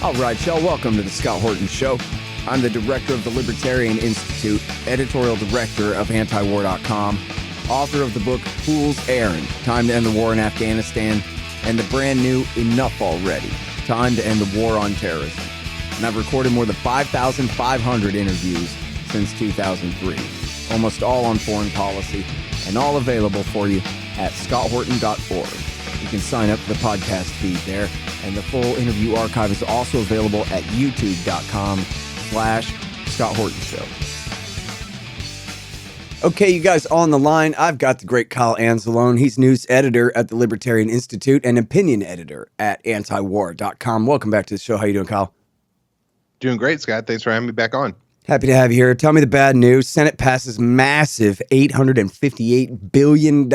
All right, y'all, welcome to the Scott Horton Show. I'm the director of the Libertarian Institute, editorial director of antiwar.com, author of the book Fool's Errand, Time to End the War in Afghanistan, and the brand new Enough Already, Time to End the War on Terrorism. And I've recorded more than 5,500 interviews since 2003, almost all on foreign policy, and all available for you at scotthorton.org. You can sign up for the podcast feed there, and the full interview archive is also available at youtube.com/Scott Horton Show. Okay, you guys, on the line, I've got the great Kyle Anzalone. He's news editor at the Libertarian Institute and opinion editor at antiwar.com. Welcome back to the show. How you doing, Kyle? Doing great, Scott. Thanks for having me back on. Happy to have you here. Tell me the bad news. Senate passes massive $858 billion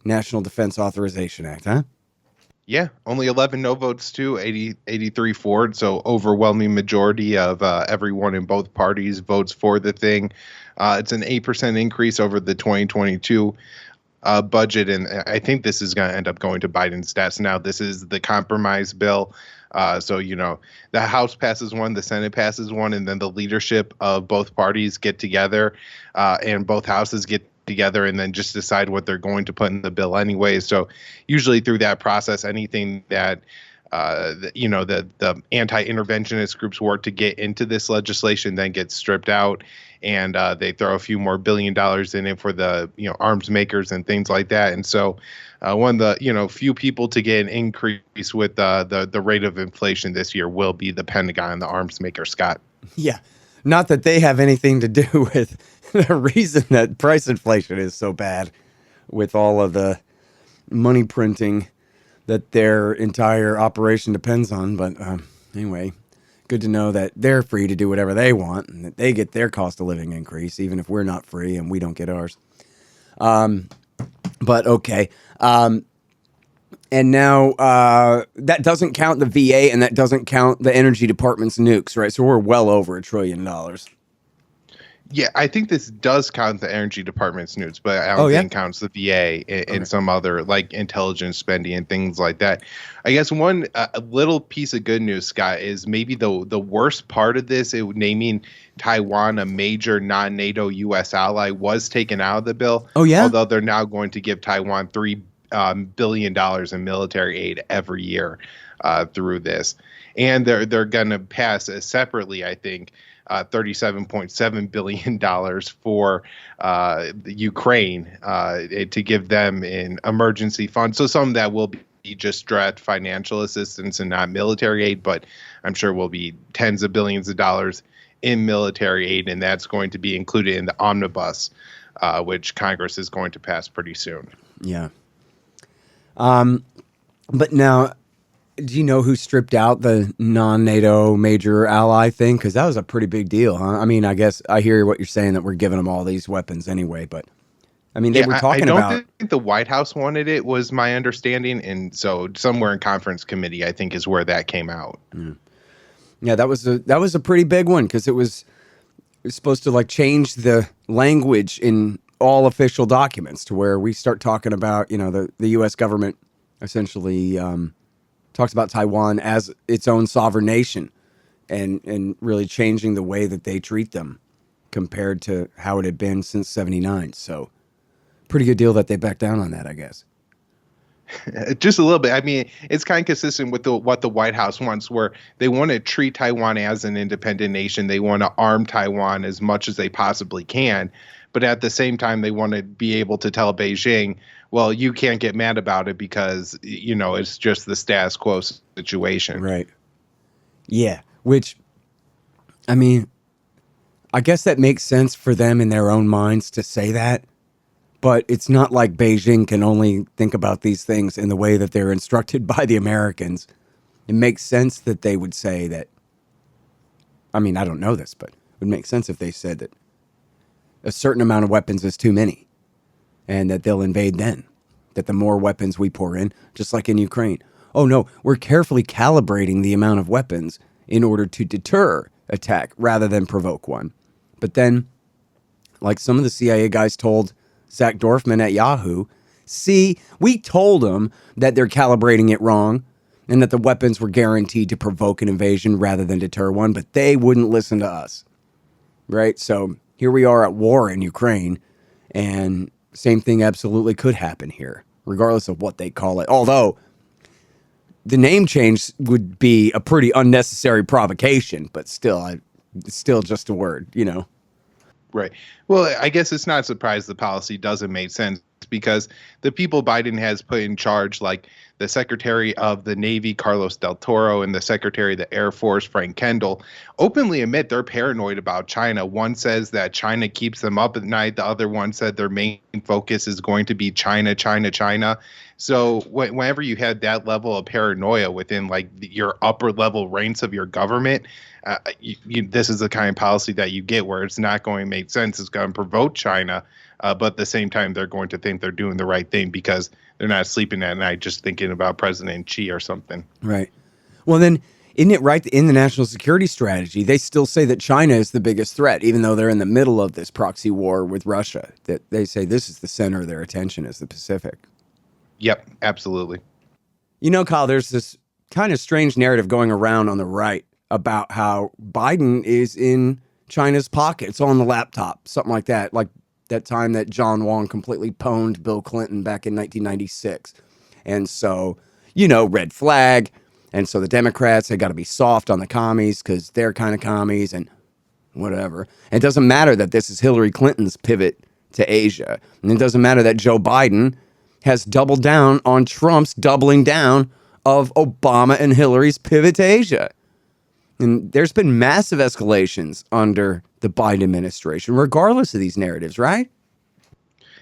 National Defense Authorization Act, huh? Yeah, only 11 no votes to 83 for it, so overwhelming majority of everyone in both parties votes for the thing. It's an 8% increase over the 2022 budget, and I think this is going to end up going to Biden's desk. Now, this is the compromise bill. So, you know, the House passes one, the Senate passes one, and then the leadership of both parties get together and both houses get together and then just decide what they're going to put in the bill anyway. So usually through that process, anything that, the anti-interventionist groups work to get into this legislation then gets stripped out, and they throw a few more $1 billion in it for the, arms makers and things like that. And so one of the, few people to get an increase with the rate of inflation this year will be the Pentagon and the arms maker, Scott. Yeah. Not that they have anything to do with the reason that price inflation is so bad with all of the money printing that their entire operation depends on. But anyway, good to know that they're free to do whatever they want and that they get their cost of living increase, even if we're not free and we don't get ours. But okay. And now that doesn't count the VA and that doesn't count the Energy Department's nukes, right? So we're well over $1 trillion. Yeah, I think this does count the Energy Department's nukes, but I don't think it counts the VA and some other like intelligence spending and things like that. I guess one little piece of good news, Scott, is maybe the worst part of this, naming Taiwan a major non-NATO U.S. ally, was taken out of the bill. Oh, yeah? Although they're now going to give Taiwan $3 billion in military aid every year through this. And they're going to pass separately, I think, $37.7 billion for the Ukraine to give them an emergency fund. So some of that will be just direct financial assistance and not military aid, but I'm sure will be tens of billions of dollars in military aid, and that's going to be included in the omnibus, which Congress is going to pass pretty soon. Yeah. But now, do you know who stripped out the non-NATO major ally thing? Because that was a pretty big deal, huh? I mean, I guess I hear what you're saying that we're giving them all these weapons anyway, but I mean, they were talking about. I don't think the White House wanted it, was my understanding, and so somewhere in conference committee, I think, is where that came out. Mm. Yeah, that was a pretty big one because it was supposed to like change the language in all official documents to where we start talking about, the U.S. government essentially talks about Taiwan as its own sovereign nation and really changing the way that they treat them compared to how it had been since 79. So pretty good deal that they backed down on that, I guess. Just a little bit. I mean, it's kind of consistent with what the White House wants, where they want to treat Taiwan as an independent nation. They want to arm Taiwan as much as they possibly can. But at the same time, they want to be able to tell Beijing, well, you can't get mad about it because, it's just the status quo situation. Right. Yeah. Which, I mean, I guess that makes sense for them in their own minds to say that. But it's not like Beijing can only think about these things in the way that they're instructed by the Americans. It makes sense that they would say that. I mean, I don't know this, but it would make sense if they said that a certain amount of weapons is too many and that they'll invade then. That the more weapons we pour in, just like in Ukraine. Oh, no, we're carefully calibrating the amount of weapons in order to deter attack rather than provoke one. But then, like some of the CIA guys told Zach Dorfman at Yahoo, see, we told them that they're calibrating it wrong, and that the weapons were guaranteed to provoke an invasion rather than deter one, but they wouldn't listen to us, right? So here we are at war in Ukraine, and same thing absolutely could happen here, regardless of what they call it. Although the name change would be a pretty unnecessary provocation, but still, it's still just a word, you know? Right. Well, I guess it's not a surprise the policy doesn't make sense because the people Biden has put in charge, like the Secretary of the Navy, Carlos Del Toro, and the Secretary of the Air Force, Frank Kendall, openly admit they're paranoid about China. One says that China keeps them up at night. The other one said their main focus is going to be China, China, China. So whenever you had that level of paranoia within like your upper level ranks of your government, this is the kind of policy that you get where it's not going to make sense. It's going to provoke China, but at the same time, they're going to think they're doing the right thing because they're not sleeping at night just thinking about President Xi or something. Right. Well, then, isn't it right that in the national security strategy, they still say that China is the biggest threat, even though they're in the middle of this proxy war with Russia, that they say this is the center of their attention is the Pacific. Yep, absolutely. You know, Kyle, there's this kind of strange narrative going around on the right about how Biden is in China's pocket. It's on the laptop, something like that time that John Wong completely pwned Bill Clinton back in 1996. And so, you know, red flag. And so the Democrats, they got to be soft on the commies because they're kind of commies and whatever. And it doesn't matter that this is Hillary Clinton's pivot to Asia. And it doesn't matter that Joe Biden has doubled down on Trump's doubling down of Obama and Hillary's pivot to Asia. And there's been massive escalations under the Biden administration, regardless of these narratives, right?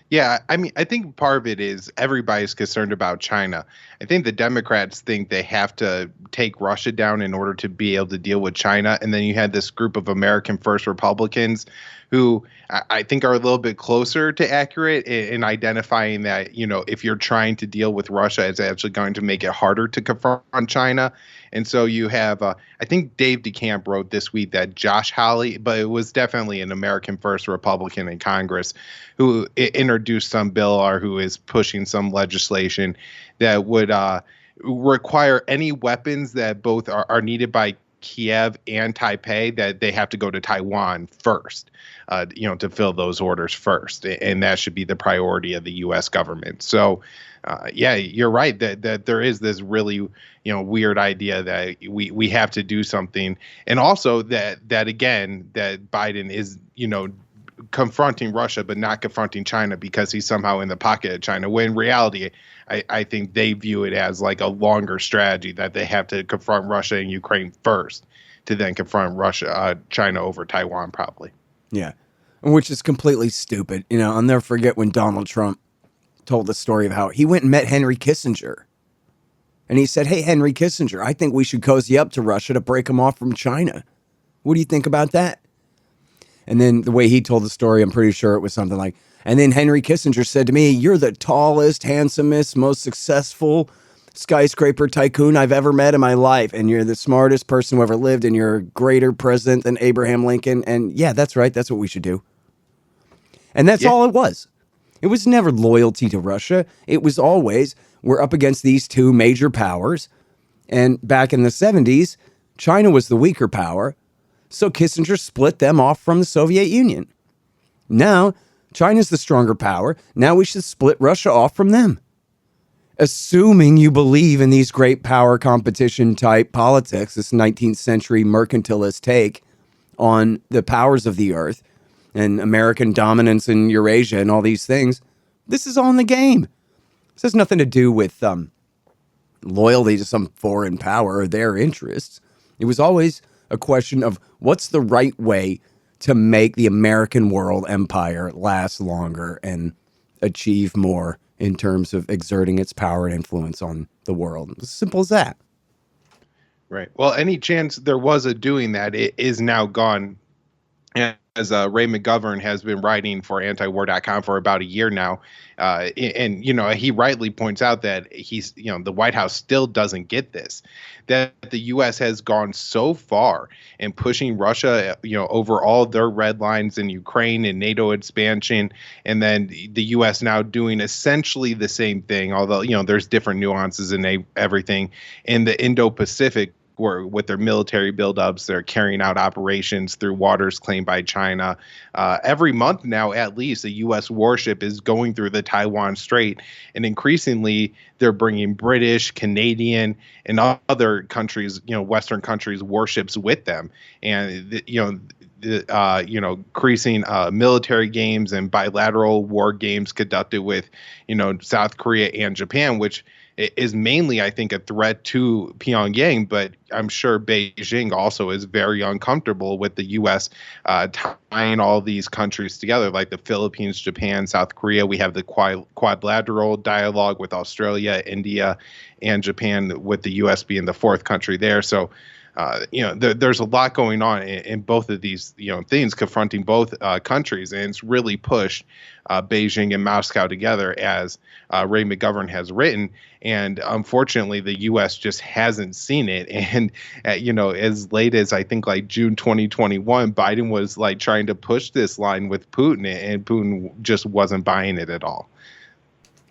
Yeah, I mean, I think part of it is everybody's concerned about China. I think the Democrats think they have to take Russia down in order to be able to deal with China. And then you had this group of American First Republicans who I think are a little bit closer to accurate in identifying that, you know, if you're trying to deal with Russia, it's actually going to make it harder to confront China. And so you have, I think Dave DeCamp wrote this week that Josh Hawley, but it was definitely an American First Republican in Congress who introduced some bill or who is pushing some legislation that would require any weapons that both are needed by Kyiv and Taipei, that they have to go to Taiwan first, to fill those orders first. And that should be the priority of the U.S. government. So, yeah, you're right that there is this really, weird idea that we have to do something. And also that again, that Biden is, confronting Russia, but not confronting China because he's somehow in the pocket of China. When in reality, I think they view it as like a longer strategy that they have to confront Russia and Ukraine first to then confront China over Taiwan, probably. Yeah, which is completely stupid. I'll never forget when Donald Trump told the story of how he went and met Henry Kissinger. And he said, hey, Henry Kissinger, I think we should cozy up to Russia to break them off from China. What do you think about that? And then the way he told the story, I'm pretty sure it was something like, and then Henry Kissinger said to me, you're the tallest, handsomest, most successful skyscraper tycoon I've ever met in my life. And you're the smartest person who ever lived. And you're a greater president than Abraham Lincoln. And yeah, that's right. That's what we should do. And that's all it was. It was never loyalty to Russia. It was always, we're up against these two major powers. And back in the 70s, China was the weaker power. So Kissinger split them off from the Soviet Union. Now, China's the stronger power. Now we should split Russia off from them. Assuming you believe in these great power competition type politics, this 19th century mercantilist take on the powers of the earth and American dominance in Eurasia and all these things, this is all in the game. This has nothing to do with loyalty to some foreign power or their interests. It was always a question of what's the right way to make the American world empire last longer and achieve more in terms of exerting its power and influence on the world. As simple as that. Right. Well, any chance there was of doing that, it is now gone. And Ray McGovern has been writing for antiwar.com for about a year now. And, he rightly points out that the White House still doesn't get this, that the U.S. has gone so far in pushing Russia, over all their red lines in Ukraine and NATO expansion. And then the U.S. now doing essentially the same thing, although, there's different nuances in everything in the Indo-Pacific, where with their military buildups, they're carrying out operations through waters claimed by China. Every month now, at least, a U.S. warship is going through the Taiwan Strait, and increasingly they're bringing British, Canadian, and other countries, Western countries, warships with them, and increasing military games and bilateral war games conducted with, South Korea and Japan, which is mainly, I think, a threat to Pyongyang, but I'm sure Beijing also is very uncomfortable with the U.S. Tying all these countries together, like the Philippines, Japan, South Korea. We have the quadrilateral dialogue with Australia, India, and Japan, with the U.S. being the fourth country there. So, there's a lot going on in both of these, things confronting both countries, and it's really pushed Beijing and Moscow together, as Ray McGovern has written. And unfortunately, the U.S. just hasn't seen it. And, as late as I think like June 2021, Biden was like trying to push this line with Putin, and Putin just wasn't buying it at all.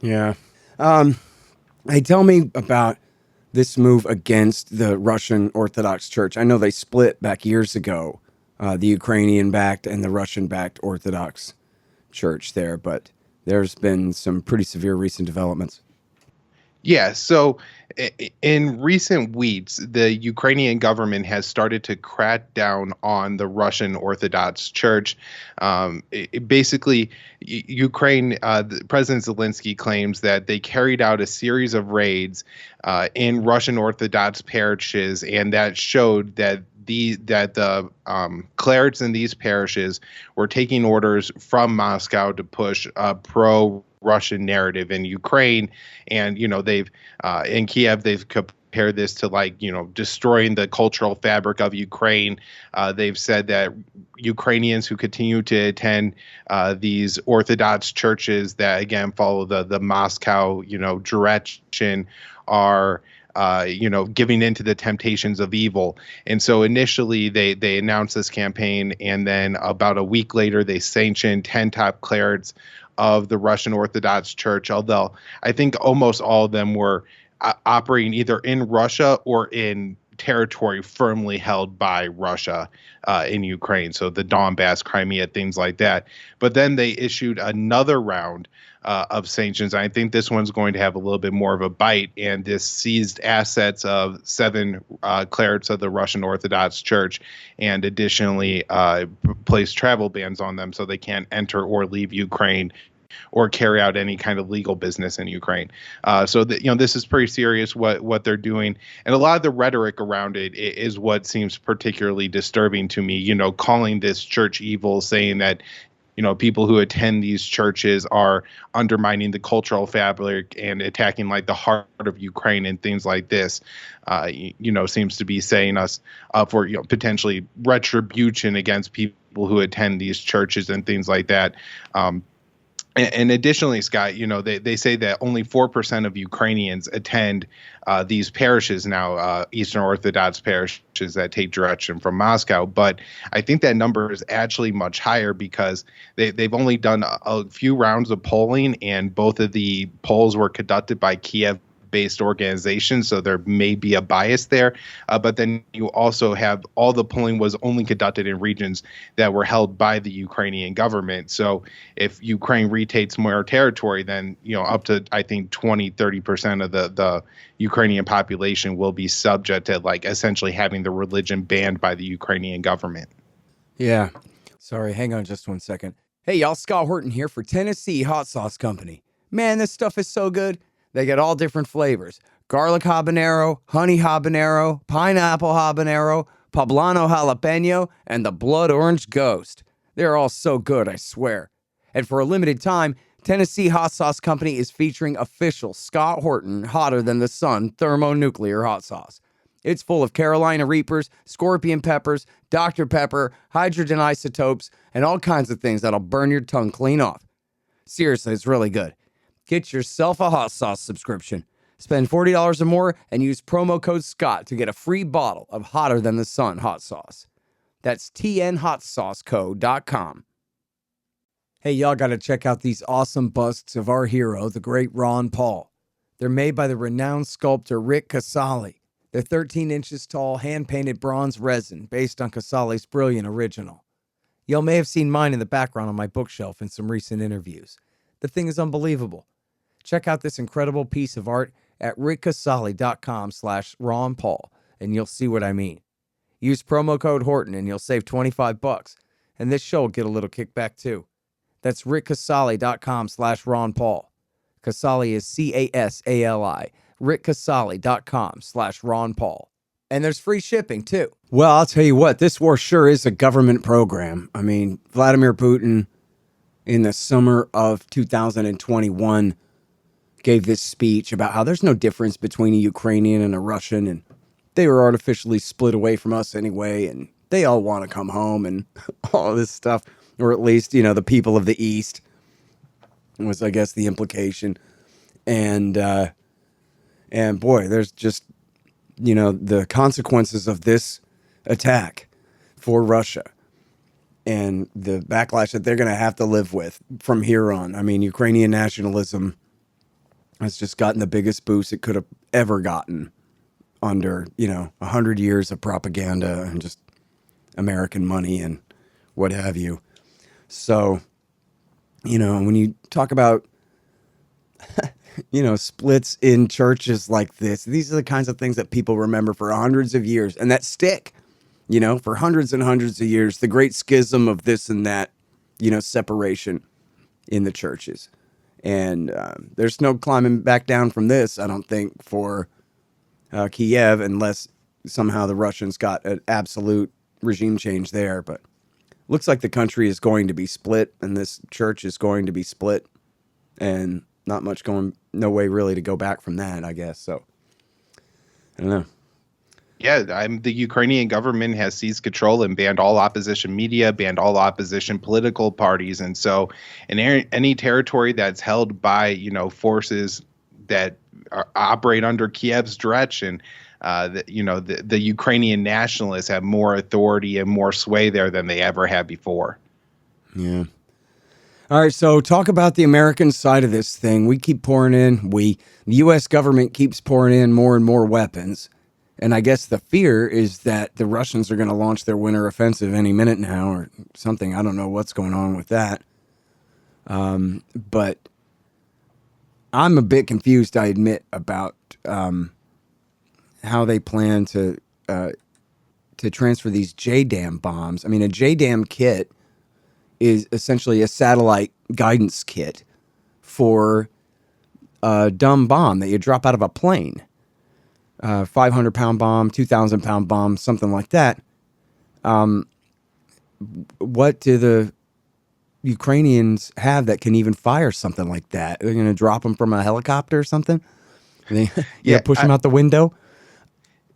Yeah. Hey, tell me about this move against the Russian Orthodox Church. I know they split back years ago, the Ukrainian-backed and the Russian-backed Orthodox Church there, but there's been some pretty severe recent developments. Yeah, so in recent weeks, the Ukrainian government has started to crack down on the Russian Orthodox Church. Basically, Ukraine, President Zelensky claims that they carried out a series of raids in Russian Orthodox parishes, and that showed that the clerics in these parishes were taking orders from Moscow to push pro-Russian narrative in Ukraine. And, they've in Kyiv, they've compared this to destroying the cultural fabric of Ukraine. They've said that Ukrainians who continue to attend these Orthodox churches that, again, follow the Moscow, direction are giving into the temptations of evil. And so initially they announced this campaign, and then about a week later they sanctioned 10 top clerics of the Russian Orthodox Church, although I think almost all of them were operating either in Russia or in territory firmly held by Russia in Ukraine, so the Donbass, Crimea, things like that. But then they issued another round of sanctions. I think this one's going to have a little bit more of a bite, and this seized assets of 7 clerics of the Russian Orthodox Church, and additionally placed travel bans on them so they can't enter or leave Ukraine or carry out any kind of legal business in Ukraine. So this is pretty serious what they're doing. And a lot of the rhetoric around it is what seems particularly disturbing to me, calling this church evil, saying that people who attend these churches are undermining the cultural fabric and attacking like the heart of Ukraine and things like this, seems to be setting us up for, potentially retribution against people who attend these churches and things like that. And additionally, Scott, they say that only 4% of Ukrainians attend these parishes now, Eastern Orthodox parishes that take direction from Moscow. But I think that number is actually much higher, because they've only done a few rounds of polling, and both of the polls were conducted by Kiev-based organizations, so there may be a bias there. But then you also have all the polling was only conducted in regions that were held by the Ukrainian government. So if Ukraine retakes more territory, then up to I think 20-30% of the Ukrainian population will be subject to essentially having the religion banned by the Ukrainian government. Yeah. Sorry, hang on just one second. Hey, y'all, Scott Horton here for Tennessee Hot Sauce Company. Man, this stuff is so good. They get all different flavors: garlic habanero, honey habanero, pineapple habanero, poblano jalapeno, and the blood orange ghost. They're all so good, I swear. And for a limited time, Tennessee Hot Sauce Company is featuring official Scott Horton hotter than the sun thermonuclear hot sauce. It's full of Carolina Reapers, scorpion peppers, Dr. Pepper, hydrogen isotopes, and all kinds of things that'll burn your tongue clean off. Seriously, it's really good. Get yourself a hot sauce subscription. Spend $40 or more and use promo code SCOTT to get a free bottle of Hotter Than the Sun hot sauce. That's tnhotsauceco.com. Hey, y'all got to check out these awesome busts of our hero, the great Ron Paul. They're made by the renowned sculptor Rick Casali. They're 13 inches tall, hand-painted bronze resin based on Casali's brilliant original. Y'all may have seen mine in the background on my bookshelf in some recent interviews. The thing is unbelievable. Check out this incredible piece of art at rickcasali.com/Ron Paul, and you'll see what I mean. Use promo code Horton and you'll save $25, and this show will get a little kickback too. That's rickcasali.com/Ron Paul. Casali is Casali. rickcasali.com/Ron Paul. And there's free shipping too. Well, I'll tell you what, this war sure is a government program. I mean, Vladimir Putin in the summer of 2021 gave this speech about how there's no difference between a Ukrainian and a Russian, and they were artificially split away from us anyway, and they all want to come home and all this stuff, or at least, you know, the people of the East was, I guess, the implication. And boy, there's just, you know, the consequences of this attack for Russia and the backlash that they're going to have to live with from here on. I mean, Ukrainian nationalism has just gotten the biggest boost it could have ever gotten under, 100 years of propaganda and just American money and what have you. So, when you talk about, splits in churches like this, these are the kinds of things that people remember for hundreds of years and that stick, for hundreds and hundreds of years, the great schism of this and that, separation in the churches. And there's no climbing back down from this, I don't think, for Kyiv, unless somehow the Russians got an absolute regime change there. But looks like the country is going to be split, and this church is going to be split, and no way really to go back from that, I guess. So, I don't know. Yeah, the Ukrainian government has seized control and banned all opposition media, banned all opposition political parties. And so in any territory that's held by, forces that operate under Kiev's direction, the Ukrainian nationalists have more authority and more sway there than they ever had before. Yeah. All right, so talk about the American side of this thing. We keep pouring in. The U.S. government keeps pouring in more and more weapons. And I guess the fear is that the Russians are going to launch their winter offensive any minute now or something. I don't know what's going on with that. But I'm a bit confused, I admit, about how they plan to transfer these JDAM bombs. I mean, a JDAM kit is essentially a satellite guidance kit for a dumb bomb that you drop out of a plane. 500-pound bomb, 2,000-pound bomb, something like that. What do the Ukrainians have that can even fire something like that? They're going to drop them from a helicopter or something? Push them out the window?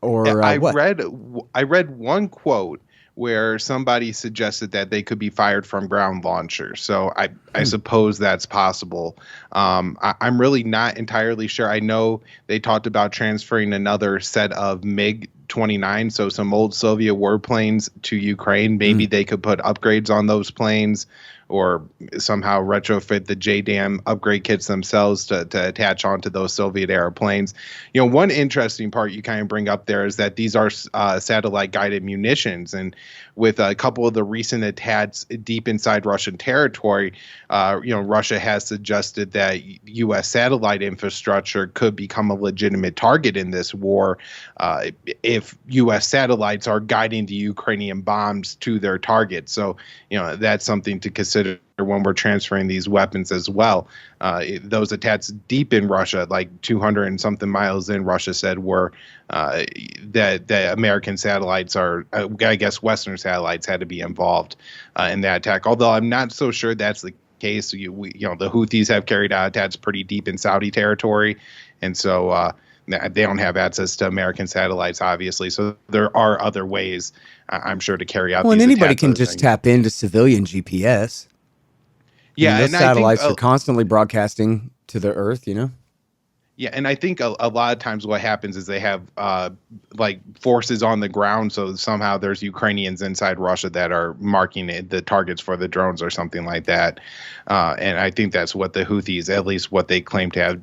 Or I what? read one quote where somebody suggested that they could be fired from ground launchers. So I suppose that's possible. I'm really not entirely sure. I know they talked about transferring another set of MiG-29, so some old Soviet warplanes, to Ukraine. Maybe they could put upgrades on those planes or somehow retrofit the JDAM upgrade kits themselves to attach onto those Soviet era planes. One interesting part you kind of bring up there is that these are satellite guided munitions, and with a couple of the recent attacks deep inside Russian territory, Russia has suggested that U.S. satellite infrastructure could become a legitimate target in this war if U.S. satellites are guiding the Ukrainian bombs to their targets. So, that's something to consider when we're transferring these weapons as well. Those attacks deep in Russia, like 200 and something miles in, Russia said were that American satellites I guess Western satellites had to be involved in that attack. Although I'm not so sure that's the case. The Houthis have carried out attacks pretty deep in Saudi territory, and so They don't have access to American satellites, obviously. So there are other ways, I'm sure, to carry out Well, and these anybody attacks. can just tap into civilian GPS. I mean, Yeah, those and I think satellites are constantly broadcasting to the Earth, you know? yeah, and I think a lot of times what happens is they have like forces on the ground, so somehow there's Ukrainians inside Russia that are marking the targets for the drones or something like that. And I think that's what the Houthis, at least what they claim to have,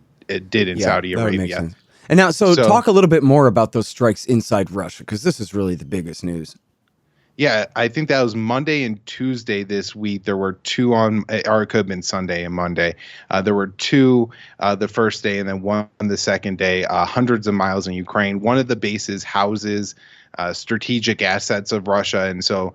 did in Yeah, Saudi that would make Arabia. sense. And now, so So talk a little bit more about those strikes inside Russia, because this is really the biggest news. yeah, I think that was Monday and Tuesday this week. There were two on, or it could have been Sunday and Monday. There were two the first day and then one the second day, hundreds of miles in Ukraine. One of the bases houses strategic assets of Russia. And so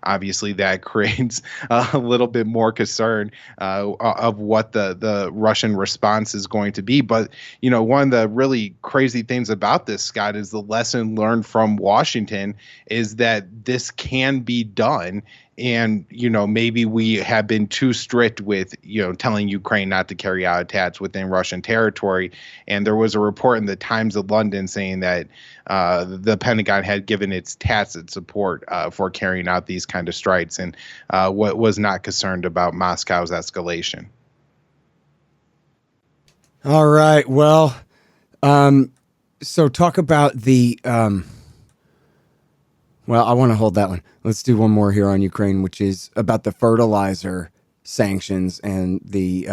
obviously that creates a little bit more concern of what the Russian response is going to be. But, one of the really crazy things about this, Scott, is the lesson learned from Washington is that this can be done. And, maybe we have been too strict with, telling Ukraine not to carry out attacks within Russian territory. And there was a report in the Times of London saying that the Pentagon had given its tacit support for carrying out these kind of strikes and what was not concerned about Moscow's escalation. All right. Well, so talk about the. Well, I want to hold that one. Let's do one more here on Ukraine, which is about the fertilizer sanctions and the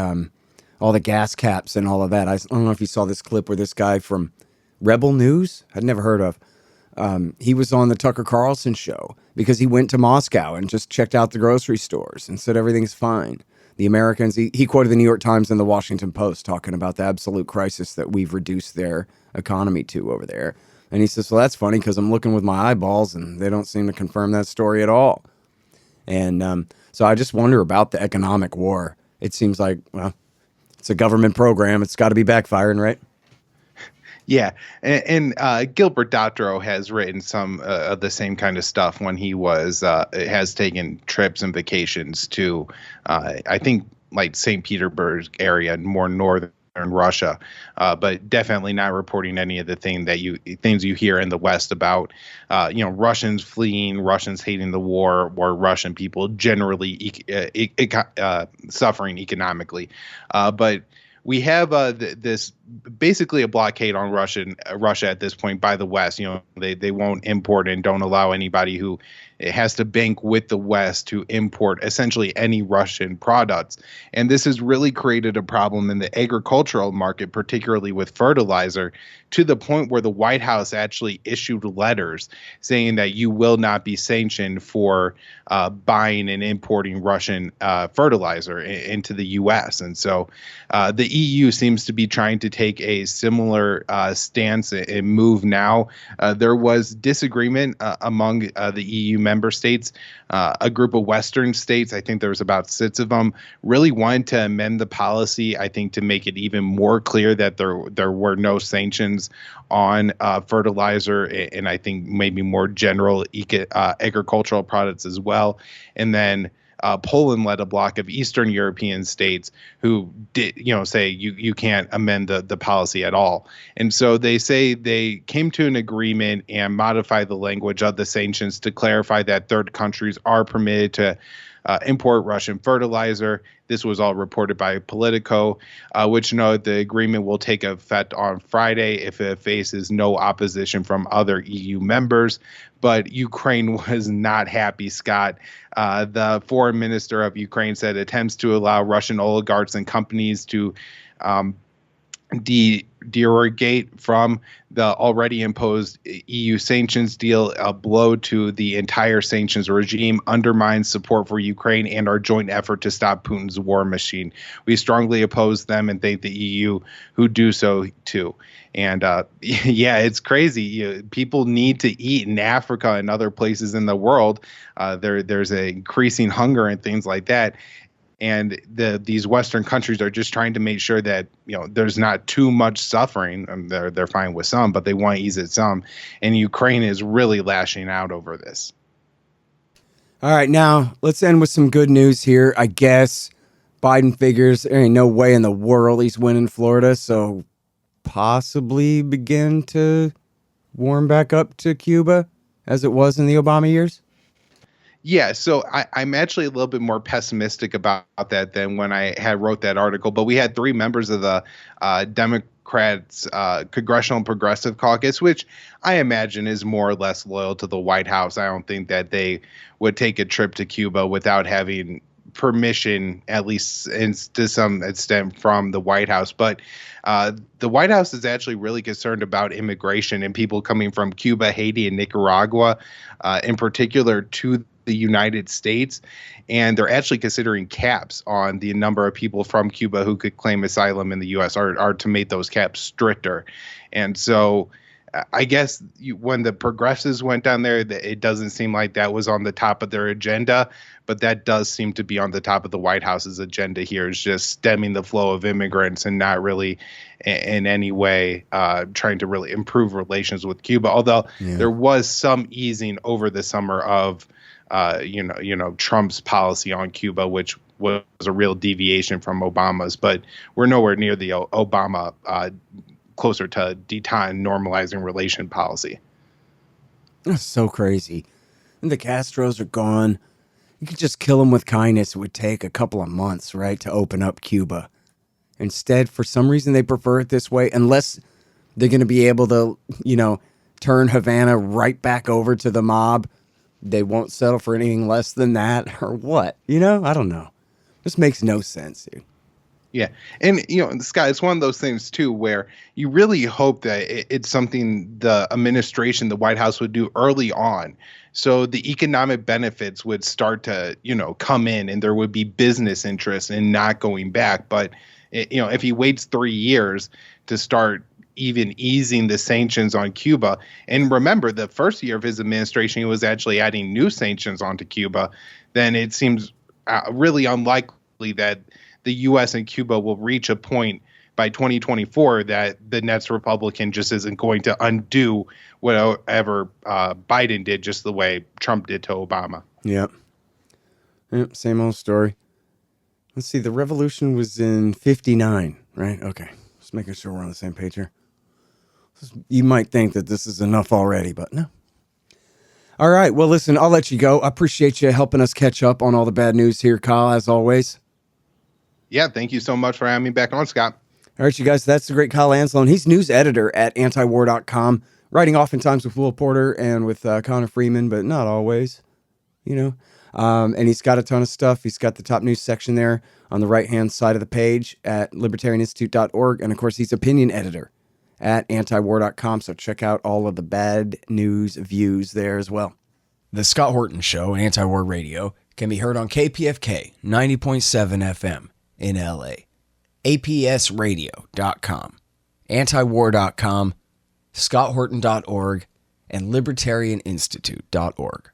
all the gas caps and all of that. I don't know if you saw this clip where this guy from Rebel News, I'd never heard of. He was on the Tucker Carlson show because he went to Moscow and just checked out the grocery stores and said everything's fine. The Americans, he quoted the New York Times and the Washington Post talking about the absolute crisis that we've reduced their economy to over there. And he says, well, that's funny because I'm looking with my eyeballs and they don't seem to confirm that story at all. And so I just wonder about the economic war. It seems like, well, it's a government program. It's got to be backfiring, right? Yeah, and Gilbert Dattero has written some of the same kind of stuff when he has taken trips and vacations to, I think, like St. Petersburg area, more northern Russia, but definitely not reporting any of the things you hear in the West about, Russians fleeing, Russians hating the war, or Russian people generally suffering economically, but. We have this basically a blockade on Russia at this point by the West. They won't import and don't allow anybody who has to bank with the West to import essentially any Russian products. And this has really created a problem in the agricultural market, particularly with fertilizer, to the point where the White House actually issued letters saying that you will not be sanctioned for buying and importing Russian fertilizer into the U.S. And so the EU seems to be trying to take a similar stance and move now. There was disagreement among the EU member states. A group of Western states, I think there was about 6 of them, really wanted to amend the policy, I think, to make it even more clear that there were no sanctions on fertilizer and I think maybe more general agricultural products as well. And then Poland led a block of Eastern European states who did, say you can't amend the policy at all. And so they say they came to an agreement and modified the language of the sanctions to clarify that third countries are permitted to import Russian fertilizer. This was all reported by Politico, which noted the agreement will take effect on Friday if it faces no opposition from other EU members. But Ukraine was not happy, Scott. The foreign minister of Ukraine said attempts to allow Russian oligarchs and companies to derogate from the already imposed EU sanctions deal, a blow to the entire sanctions regime, undermines support for Ukraine and our joint effort to stop Putin's war machine. We strongly oppose them and thank the EU who do so too. And yeah, it's crazy. People need to eat in Africa and other places in the world. There's an increasing hunger and things like that. And these Western countries are just trying to make sure that there's not too much suffering. They're fine with some, but they want to ease it some. And Ukraine is really lashing out over this. All right, now let's end with some good news here. I guess Biden figures there ain't no way in the world he's winning Florida, so possibly begin to warm back up to Cuba as it was in the Obama years? Yeah, so I'm actually a little bit more pessimistic about that than when I had wrote that article. But we had three members of the Democrats Congressional Progressive Caucus, which I imagine is more or less loyal to the White House. I don't think that they would take a trip to Cuba without having permission, at least to some extent, from the White House. But the White House is actually really concerned about immigration and people coming from Cuba, Haiti, and Nicaragua, in particular, to the United States, and they're actually considering caps on the number of people from Cuba who could claim asylum in the U.S. Are to make those caps stricter. And so I guess when the progressives went down there, it doesn't seem like that was on the top of their agenda, but that does seem to be on the top of the White House's agenda here, is just stemming the flow of immigrants and not really in any way trying to really improve relations with Cuba. Although there was some easing over the summer of Trump's policy on Cuba, which was a real deviation from Obama's, but we're nowhere near the Obama closer to detente normalizing relation policy. That's so crazy. And the Castros are gone. You could just kill them with kindness. It would take a couple of months, right, to open up Cuba. Instead, for some reason, they prefer it this way, unless they're going to be able to, turn Havana right back over to the mob. They won't settle for anything less than that, or what? I don't know. This makes no sense, dude. Yeah. And, Scott, it's one of those things, too, where you really hope that it's something the administration, the White House would do early on. So the economic benefits would start to, come in, and there would be business interest in not going back. But, if he waits 3 years to start even easing the sanctions on Cuba. And remember, the first year of his administration, he was actually adding new sanctions onto Cuba. Then it seems really unlikely that the U.S. and Cuba will reach a point by 2024 that the next Republican just isn't going to undo whatever Biden did, just the way Trump did to Obama. Yep, same old story. Let's see, the revolution was in 59, right? Okay, just making sure we're on the same page here. You might think that this is enough already, but no. All right. Well, listen, I'll let you go. I appreciate you helping us catch up on all the bad news here, Kyle, as always. Yeah, thank you so much for having me back on, Scott. All right, you guys, that's the great Kyle Anzalone. He's news editor at antiwar.com, writing oftentimes with Will Porter and with Connor Freeman, but not always, And he's got a ton of stuff. He's got the top news section there on the right-hand side of the page at libertarianinstitute.org. And, of course, he's opinion editor at antiwar.com, so check out all of the bad news views there as well. The Scott Horton Show and Anti-War Radio can be heard on KPFK 90.7 FM in LA, apsradio.com, antiwar.com, scotthorton.org, and libertarianinstitute.org.